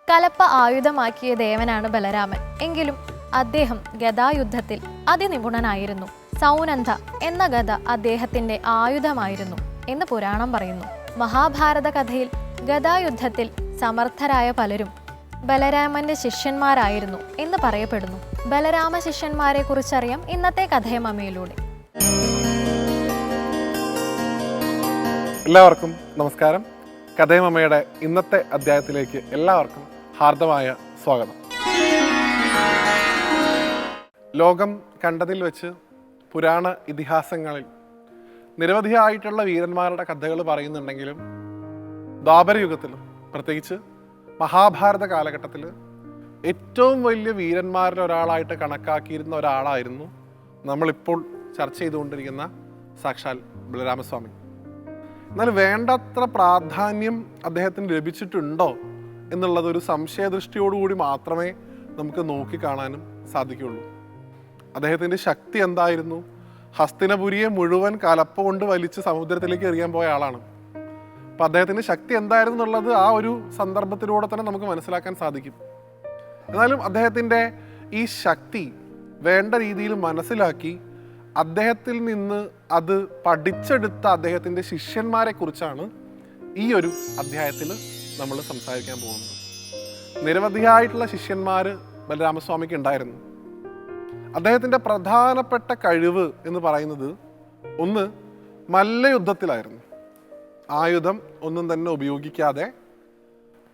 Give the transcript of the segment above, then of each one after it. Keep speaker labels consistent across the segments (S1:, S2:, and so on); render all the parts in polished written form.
S1: കലപ്പ ആയുധമാക്കിയ ദേവനാണ് ബലരാമൻ. എങ്കിലും അദ്ദേഹം ഗദായുദ്ധത്തിൽ അതിനിപുണനായിരുന്നു. സൗനന്ധ എന്ന ഗദ അദ്ദേഹത്തിന്റെ ആയുധമായിരുന്നു എന്ന് പുരാണം പറയുന്നു. മഹാഭാരത കഥയിൽ ഗദായുദ്ധത്തിൽ സമർത്ഥരായ പലരും ബലരാമന്റെ ശിഷ്യന്മാരായിരുന്നു എന്ന് പറയപ്പെടുന്നു. ബലരാമ ശിഷ്യന്മാരെ കുറിച്ചറിയാം ഇന്നത്തെ കഥയമമ്മയിലൂടെ.
S2: എല്ലാവർക്കും നമസ്കാരം. കഥയമമ്മയുടെ ഇന്നത്തെ അധ്യായത്തിലേക്ക് എല്ലാവർക്കും ഹാർദമായ സ്വാഗതം. ലോകം കണ്ടതിൽ വെച്ച് പുരാണ ഇതിഹാസങ്ങളിൽ നിരവധിയായിട്ടുള്ള വീരന്മാരുടെ കഥകൾ പറയുന്നുണ്ടെങ്കിലും ദ്വാപരയുഗത്തിൽ, പ്രത്യേകിച്ച് മഹാഭാരത കാലഘട്ടത്തിൽ ഏറ്റവും വലിയ വീരന്മാരിൽ ഒരാളായിട്ട് കണക്കാക്കിയിരുന്ന ഒരാളായിരുന്നു നമ്മളിപ്പോൾ ചർച്ച ചെയ്തുകൊണ്ടിരിക്കുന്ന സാക്ഷാൽ ബലരാമസ്വാമി. എന്നാൽ വേണ്ടത്ര പ്രാധാന്യം അദ്ദേഹത്തിന് ലഭിച്ചിട്ടുണ്ടോ എന്നുള്ളതൊരു സംശയദൃഷ്ടിയോടുകൂടി മാത്രമേ നമുക്ക് നോക്കിക്കാണാനും സാധിക്കുകയുള്ളൂ. അദ്ദേഹത്തിൻ്റെ ശക്തി എന്തായിരുന്നു? ഹസ്തിനപുരിയെ മുഴുവൻ കലപ്പ കൊണ്ട് വലിച്ച് സമുദ്രത്തിലേക്ക് എറിയാൻ പോയ ആളാണ്. അപ്പം അദ്ദേഹത്തിൻ്റെ ശക്തി എന്തായിരുന്നു എന്നുള്ളത് ആ ഒരു സന്ദർഭത്തിലൂടെ തന്നെ നമുക്ക് മനസ്സിലാക്കാൻ സാധിക്കും. എന്നാലും അദ്ദേഹത്തിൻ്റെ ഈ ശക്തി വേണ്ട രീതിയിൽ മനസ്സിലാക്കി അദ്ദേഹത്തിൽ നിന്ന് അത് പഠിച്ചെടുത്ത അദ്ദേഹത്തിൻ്റെ ശിഷ്യന്മാരെ കുറിച്ചാണ് ഈ ഒരു അധ്യായത്തിൽ നമ്മൾ സംസാരിക്കാൻ പോകുന്നത്. നിരവധിയായിട്ടുള്ള ശിഷ്യന്മാർ ബലരാമസ്വാമിക്ക് ഉണ്ടായിരുന്നു. അദ്ദേഹത്തിൻ്റെ പ്രധാനപ്പെട്ട കഴിവ് എന്ന് പറയുന്നത് ഒന്ന് മല്ലയുദ്ധത്തിലായിരുന്നു. ആയുധം ഒന്നും തന്നെ ഉപയോഗിക്കാതെ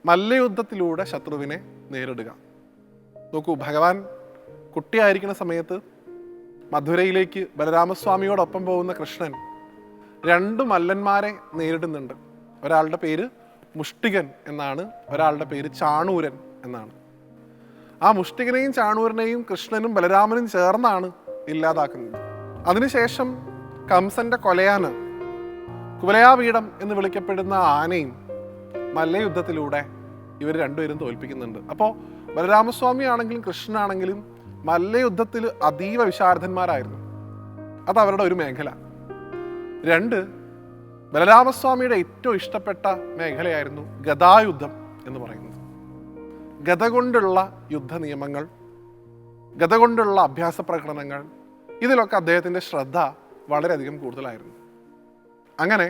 S2: മല്ലയുദ്ധത്തിലൂടെ ശത്രുവിനെ നേരിടുക. നോക്കൂ, ഭഗവാൻ കുട്ടിയായിരിക്കുന്ന സമയത്ത് മധുരയിലേക്ക് ബലരാമസ്വാമിയോടൊപ്പം പോകുന്ന കൃഷ്ണൻ രണ്ട് മല്ലന്മാരെ നേരിടുന്നുണ്ട്. ഒരാളുടെ പേര് മുഷ്ടികൻ എന്നാണ്, ഒരാളുടെ പേര് ചാണൂരൻ എന്നാണ്. ആ മുഷ്ടികനെയും ചാണൂരനെയും കൃഷ്ണനും ബലരാമനും ചേർന്നാണ് ഇല്ലാതാക്കുന്നത്. അതിനുശേഷം കംസന്റെ കൊലയാന, കുവലയാപീഠം എന്ന് വിളിക്കപ്പെടുന്ന ആനയും മല്ലയുദ്ധത്തിലൂടെ ഇവർ രണ്ടുപേരും തോൽപ്പിക്കുന്നുണ്ട്. അപ്പോൾ ബലരാമസ്വാമി ആണെങ്കിലും കൃഷ്ണനാണെങ്കിലും മല്ലയുദ്ധത്തിൽ അതീവ വിശാരദന്മാരായിരുന്നു. അത് അവരുടെ ഒരു മേഖല. രണ്ട്, ബലരാമസ്വാമിയുടെ ഏറ്റവും ഇഷ്ടപ്പെട്ട മേഖലയായിരുന്നു ഗദായുദ്ധം എന്ന് പറയുന്നത്. ഗദ കൊണ്ടുള്ള യുദ്ധ നിയമങ്ങൾ, ഗദ കൊണ്ടുള്ള അഭ്യാസ പ്രകടനങ്ങൾ, ഇതിലൊക്കെ അദ്ദേഹത്തിൻ്റെ ശ്രദ്ധ വളരെയധികം കൂടുതലായിരുന്നു. അങ്ങനെ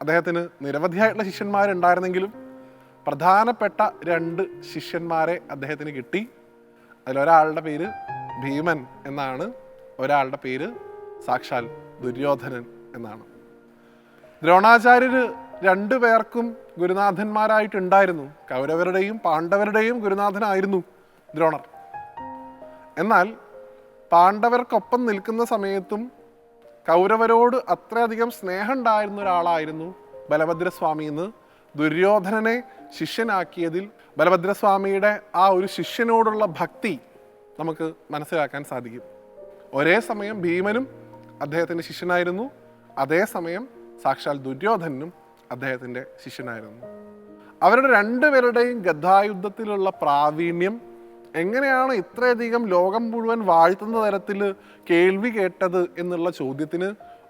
S2: അദ്ദേഹത്തിന് നിരവധിയായിട്ടുള്ള ശിഷ്യന്മാരുണ്ടായിരുന്നെങ്കിലും പ്രധാനപ്പെട്ട രണ്ട് ശിഷ്യന്മാരെ അദ്ദേഹത്തിന് കിട്ടി. അതിലൊരാളുടെ പേര് ഭീമൻ എന്നാണ്, ഒരാളുടെ പേര് സാക്ഷാൽ ദുര്യോധനൻ എന്നാണ്. ദ്രോണാചാര്യര് രണ്ടു പേർക്കും ഗുരുനാഥന്മാരായിട്ടുണ്ടായിരുന്നു. കൗരവരുടെയും പാണ്ഡവരുടെയും ഗുരുനാഥനായിരുന്നു ദ്രോണർ. എന്നാൽ പാണ്ഡവർക്കൊപ്പം നിൽക്കുന്ന സമയത്തും കൗരവരോട് അത്രയധികം സ്നേഹം ഉണ്ടായിരുന്ന ഒരാളായിരുന്നു ബലഭദ്രസ്വാമി എന്ന് ദുര്യോധനനെ ശിഷ്യനാക്കിയതിൽ ബലഭദ്രസ്വാമിയുടെ ആ ഒരു ശിഷ്യനോടുള്ള ഭക്തി നമുക്ക് മനസ്സിലാക്കാൻ സാധിക്കും. ഒരേ സമയം ഭീമനും അദ്ദേഹത്തിൻ്റെ ശിഷ്യനായിരുന്നു, അതേസമയം സാക്ഷാൽ ദുര്യോധനും അദ്ദേഹത്തിൻ്റെ ശിഷ്യനായിരുന്നു. അവരുടെ രണ്ടുപേരുടെയും ഗദായുദ്ധത്തിലുള്ള പ്രാവീണ്യം എങ്ങനെയാണ് ഇത്രയധികം ലോകം മുഴുവൻ വാഴ്ത്തുന്ന തരത്തിൽ കേൾവി കേട്ടത് എന്നുള്ള ചോദ്യത്തിന്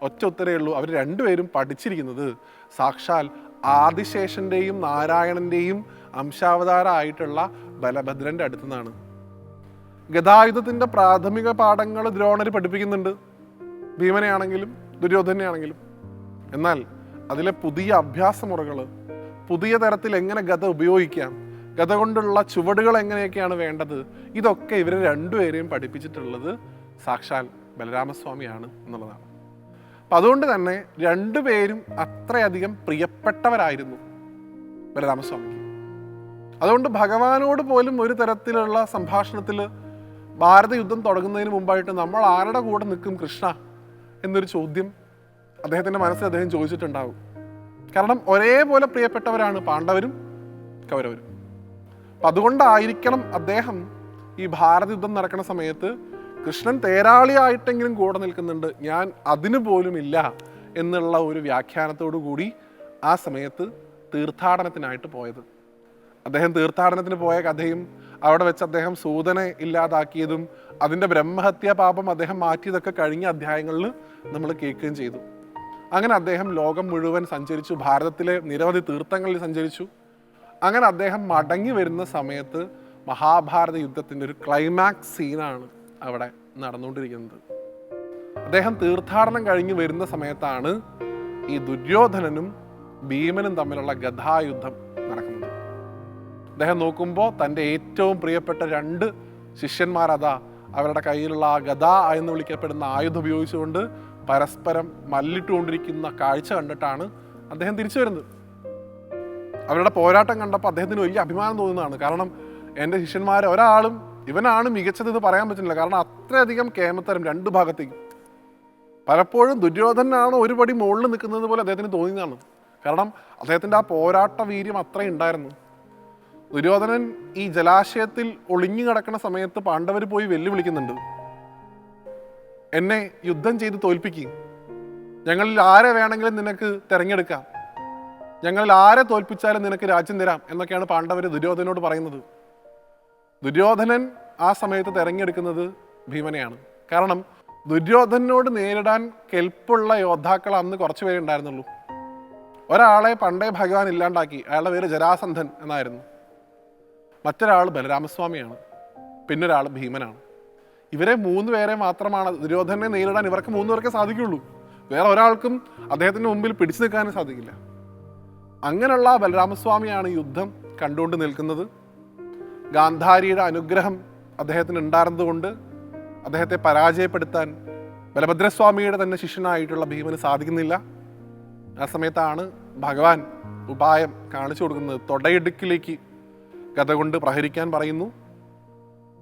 S2: ഒറ്റ ഉത്തരേ ഉള്ളൂ. അവർ രണ്ടുപേരും പഠിച്ചിരിക്കുന്നത് സാക്ഷാൽ ആദിശേഷന്റെയും നാരായണന്റെയും അംശാവതാരമായിട്ടുള്ള ബലഭദ്രന്റെ അടുത്തു നിന്നാണ്. ഗദായുധത്തിന്റെ പ്രാഥമിക പാഠങ്ങൾ ദ്രോണർ പഠിപ്പിക്കുന്നുണ്ട്, ഭീമനെ ആണെങ്കിലും ദുര്യോധനെ ആണെങ്കിലും. എന്നാൽ അതിലെ പുതിയ അഭ്യാസമുറകൾ, പുതിയ തരത്തിൽ എങ്ങനെ ഗദ ഉപയോഗിക്കാം, ഗദ കൊണ്ടുള്ള ചുവടുകൾ എങ്ങനെയൊക്കെയാണ് വേണ്ടത്, ഇതൊക്കെ ഇവർ രണ്ടുപേരെയും പഠിപ്പിച്ചിട്ടുള്ളത് സാക്ഷാൽ ബലരാമസ്വാമിയാണ് എന്നുള്ളതാണ്. അപ്പം അതുകൊണ്ട് തന്നെ രണ്ടുപേരും അത്രയധികം പ്രിയപ്പെട്ടവരായിരുന്നു ബലരാമസ്വാമിക്ക്. അതുകൊണ്ട് ഭഗവാനോട് പോലും ഒരു തരത്തിലുള്ള സംഭാഷണത്തിൽ ഭാരത യുദ്ധം തുടങ്ങുന്നതിന് മുമ്പായിട്ട് നമ്മൾ ആരുടെ കൂടെ നിൽക്കും കൃഷ്ണ എന്നൊരു ചോദ്യം അദ്ദേഹത്തിൻ്റെ മനസ്സിൽ അദ്ദേഹം ചോദിച്ചിട്ടുണ്ടാവും. കാരണം ഒരേപോലെ പ്രിയപ്പെട്ടവരാണ് പാണ്ഡവരും കൗരവരും. അപ്പം അതുകൊണ്ടായിരിക്കണം അദ്ദേഹം ഈ ഭാരത യുദ്ധം നടക്കുന്ന സമയത്ത് കൃഷ്ണൻ തേരാളിയായിട്ടെങ്കിലും കൂടെ നിൽക്കുന്നുണ്ട്, ഞാൻ അതിനു പോലും ഇല്ല എന്നുള്ള ഒരു വ്യാഖ്യാനത്തോടു കൂടി ആ സമയത്ത് തീർത്ഥാടനത്തിനായിട്ട് പോയത്. അദ്ദേഹം തീർത്ഥാടനത്തിന് പോയ കഥയും അവിടെ വെച്ച് അദ്ദേഹം സൂതനെ ഇല്ലാതാക്കിയതും അതിൻ്റെ ബ്രഹ്മഹത്യാ പാപം അദ്ദേഹം മാറ്റിയതൊക്കെ കഴിഞ്ഞ അധ്യായങ്ങളിൽ നമ്മൾ കേൾക്കുകയും ചെയ്തു. അങ്ങനെ അദ്ദേഹം ലോകം മുഴുവൻ സഞ്ചരിച്ചു, ഭാരതത്തിലെ നിരവധി തീർത്ഥങ്ങളിൽ സഞ്ചരിച്ചു. അങ്ങനെ അദ്ദേഹം മടങ്ങി വരുന്ന സമയത്ത് മഹാഭാരത യുദ്ധത്തിൻ്റെ ഒരു ക്ലൈമാക്സ് സീനാണ് അവിടെ നടന്നുകൊണ്ടിരിക്കുന്നത്. അദ്ദേഹം തീർത്ഥാടനം കഴിഞ്ഞ് വരുന്ന സമയത്താണ് ഈ ദുര്യോധനനും ഭീമനും തമ്മിലുള്ള ഗദായുദ്ധം നടക്കുന്നത്. അദ്ദേഹം നോക്കുമ്പോൾ തൻ്റെ ഏറ്റവും പ്രിയപ്പെട്ട 2 ശിഷ്യന്മാരതാ അവരുടെ കയ്യിലുള്ള ആ ഗദ എന്ന് വിളിക്കപ്പെടുന്ന ആയുധം ഉപയോഗിച്ചുകൊണ്ട് പരസ്പരം മല്ലിട്ടുകൊണ്ടിരിക്കുന്ന കാഴ്ച കണ്ടിട്ടാണ് അദ്ദേഹം തിരിച്ചു വരുന്നത്. അവരുടെ പോരാട്ടം കണ്ടപ്പോൾ അദ്ദേഹത്തിന് വലിയ അഭിമാനം തോന്നുന്നതാണ്. കാരണം എൻ്റെ ശിഷ്യന്മാരെ ഒരാളും ഇവനാണ് മികച്ചത് ഇത് പറയാൻ പറ്റുന്നില്ല. കാരണം അത്രയധികം കേമത്തരം 2 ഭാഗത്തേക്കും. പലപ്പോഴും ദുര്യോധനാണ് ഒരു പടി മുകളിൽ നിൽക്കുന്നത് പോലെ അദ്ദേഹത്തിന് തോന്നിയതാണ്. കാരണം അദ്ദേഹത്തിൻ്റെ ആ പോരാട്ട വീര്യം അത്രയും ഉണ്ടായിരുന്നു. ദുര്യോധനൻ ഈ ജലാശയത്തിൽ ഒളിഞ്ഞു കിടക്കുന്ന സമയത്ത് പാണ്ഡവർ പോയി വെല്ലുവിളിക്കുന്നുണ്ട്, എന്നെ യുദ്ധം ചെയ്ത് തോൽപ്പിക്കുക, ഞങ്ങളിൽ ആരെ വേണമെങ്കിലും നിനക്ക് തിരഞ്ഞെടുക്കാം, ഞങ്ങളിൽ ആരെ തോൽപ്പിച്ചാലും നിനക്ക് രാജ്യം തരാം എന്നൊക്കെയാണ് പാണ്ഡവർ ദുര്യോധനോട് പറയുന്നത്. ദുര്യോധനൻ ആ സമയത്ത് തിരഞ്ഞെടുക്കുന്നത് ഭീമനെയാണ്. കാരണം ദുര്യോധനോട് നേരിടാൻ കെൽപ്പുള്ള യോദ്ധാക്കൾ അന്ന് കുറച്ച് പേരെ ഉണ്ടായിരുന്നുള്ളൂ. ഒരാളെ പണ്ടേ ഭഗവാൻ ഇല്ലാണ്ടാക്കി, അയാളുടെ പേര് ജരാസന്ധൻ എന്നായിരുന്നു. മറ്റൊരാൾ ബലരാമസ്വാമിയാണ്, പിന്നൊരാൾ ഭീമനാണ്. ഇവരെ 3 പേരെ മാത്രമാണ് ദുര്യോധനെ നേരിടാൻ ഇവർക്ക് 3 പേർക്കേ സാധിക്കുള്ളൂ. വേറെ ഒരാൾക്കും അദ്ദേഹത്തിൻ്റെ മുമ്പിൽ പിടിച്ചു നിൽക്കാനും സാധിക്കില്ല. അങ്ങനെയുള്ള ബലരാമസ്വാമിയാണ് യുദ്ധം കണ്ടുകൊണ്ട് നിൽക്കുന്നത്. ഗാന്ധാരിയുടെ അനുഗ്രഹം അദ്ദേഹത്തിന് ഉണ്ടായിരുന്നത് കൊണ്ട് അദ്ദേഹത്തെ പരാജയപ്പെടുത്താൻ ബലഭദ്രസ്വാമിയുടെ തന്നെ ശിഷ്യനായിട്ടുള്ള ഭീമന് സാധിക്കുന്നില്ല. ആ സമയത്താണ് ഭഗവാൻ ഉപായം കാണിച്ചു കൊടുക്കുന്നത്. തൊടയിടുക്കിലേക്ക് ഗദ കൊണ്ട് പ്രഹരിക്കാൻ പറയുന്നു.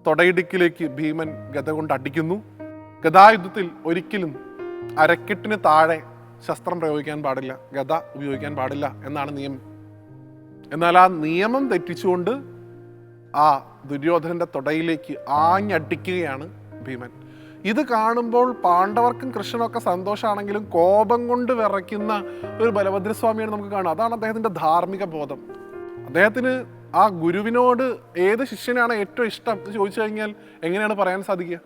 S2: തൊടയിടുക്കിലേക്ക് ഭീമൻ ഗദ കൊണ്ട് അടിക്കുന്നു. ഗദായുദ്ധത്തിൽ ഒരിക്കലും അരക്കെട്ടിന് താഴെ ശസ്ത്രം പ്രയോഗിക്കാൻ പാടില്ല, ഗദ ഉപയോഗിക്കാൻ പാടില്ല എന്നാണ് നിയമം. എന്നാൽ ആ നിയമം തെറ്റിച്ചുകൊണ്ട് ആ ദുര്യോധനന്റെ തൊടയിലേക്ക് ആഞ്ഞടിക്കുകയാണ് ഭീമൻ. ഇത് കാണുമ്പോൾ പാണ്ഡവർക്കും കൃഷ്ണനൊക്കെ സന്തോഷമാണെങ്കിലും കോപം കൊണ്ട് വിറയ്ക്കുന്ന ഒരു ബലഭദ്രസ്വാമിയാണ് നമുക്ക് കാണുക. അതാണ് അദ്ദേഹത്തിൻ്റെ ധാർമ്മിക ബോധം. അദ്ദേഹത്തിന് ആ ഗുരുവിനോട് ഏത് ശിഷ്യനാണ് ഏറ്റവും ഇഷ്ടം എന്ന് ചോദിച്ചു കഴിഞ്ഞാൽ എങ്ങനെയാണ് പറയാൻ സാധിക്കുക?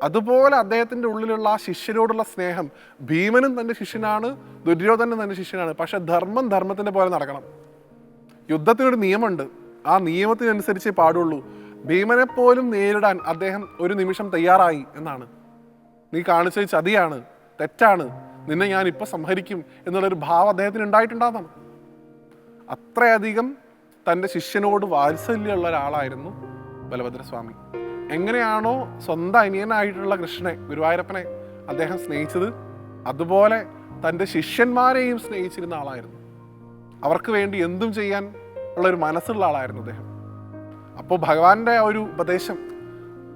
S2: അതുപോലെ അദ്ദേഹത്തിൻ്റെ ഉള്ളിലുള്ള ആ ശിഷ്യരോടുള്ള സ്നേഹം. ഭീമനും തൻ്റെ ശിഷ്യനാണ്, ദുര്യോധനനും തൻ്റെ ശിഷ്യനാണ്. പക്ഷെ ധർമ്മം ധർമ്മത്തിൻ്റെ പോലെ നടക്കണം. യുദ്ധത്തിനൊരു നിയമമുണ്ട്, ആ നിയമത്തിനനുസരിച്ചേ പാടുള്ളൂ. ഭീമനെ പോലും നേരിടാൻ അദ്ദേഹം ഒരു നിമിഷം തയ്യാറായി എന്നാണ്. നീ കാണിച്ചത് ചതിയാണ്, തെറ്റാണ്, നിന്നെ ഞാൻ ഇപ്പം സംഹരിക്കും എന്നുള്ളൊരു ഭാവം അദ്ദേഹത്തിന് ഉണ്ടായിട്ടുണ്ടാകുന്നതാണ്. അത്രയധികം തൻ്റെ ശിഷ്യനോട് വാത്സല്യമുള്ള ഒരാളായിരുന്നു ബലഭദ്രസ്വാമി. എങ്ങനെയാണോ സ്വന്തം അനിയനായിട്ടുള്ള കൃഷ്ണനെ, ഗുരുവായൂരപ്പനെ അദ്ദേഹം സ്നേഹിച്ചത്, അതുപോലെ തൻ്റെ ശിഷ്യന്മാരെയും സ്നേഹിച്ചിരുന്ന ആളായിരുന്നു. അവർക്ക് വേണ്ടി എന്തും ചെയ്യാൻ ഉള്ളൊരു മനസ്സുള്ള ആളായിരുന്നു അദ്ദേഹം. അപ്പോൾ ഭഗവാന്റെ ഒരു ഉപദേശം,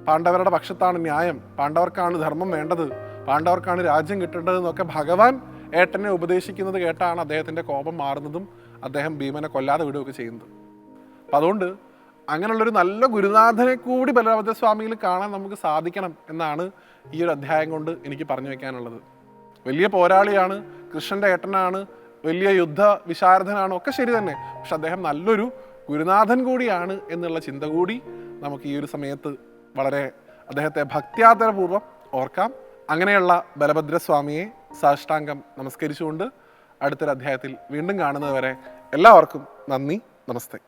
S2: പാണ്ഡവരുടെ പക്ഷത്താണ് ന്യായം, പാണ്ഡവർക്കാണ് ധർമ്മം വേണ്ടത്, പാണ്ഡവർക്കാണ് രാജ്യം കിട്ടേണ്ടതെന്നൊക്കെ ഭഗവാൻ ഏട്ടനെ ഉപദേശിക്കുന്നത് കേട്ടാണ് അദ്ദേഹത്തിൻ്റെ കോപം മാറുന്നതും അദ്ദേഹം ഭീമനെ കൊല്ലാതെ വിടുകയൊക്കെ ചെയ്യുന്നത്. അപ്പം അതുകൊണ്ട് അങ്ങനെയുള്ളൊരു നല്ല ഗുരുനാഥനെ കൂടി ബലഭദ്രസ്വാമിയിൽ കാണാൻ നമുക്ക് സാധിക്കണം എന്നാണ് ഈ ഒരു അധ്യായം കൊണ്ട് എനിക്ക് പറഞ്ഞു വയ്ക്കാനുള്ളത്. വലിയ പോരാളിയാണ്, കൃഷ്ണൻ്റെ ഏട്ടനാണ്, വലിയ യുദ്ധ വിശാരദനാണ്, ഒക്കെ ശരി തന്നെ. പക്ഷെ അദ്ദേഹം നല്ലൊരു ഗുരുനാഥൻ കൂടിയാണ് എന്നുള്ള ചിന്ത കൂടി നമുക്ക് ഈ ഒരു സമയത്ത് വളരെ അദ്ദേഹത്തെ ഭക്ത്യാദരപൂർവ്വം ഓർക്കാം. അങ്ങനെയുള്ള ബലഭദ്രസ്വാമിയെ സാഷ്ടാംഗം നമസ്കരിച്ചുകൊണ്ട് അടുത്തൊരു അധ്യായത്തിൽ വീണ്ടും കാണുന്നതുവരെ എല്ലാവർക്കും നന്ദി, നമസ്തേ.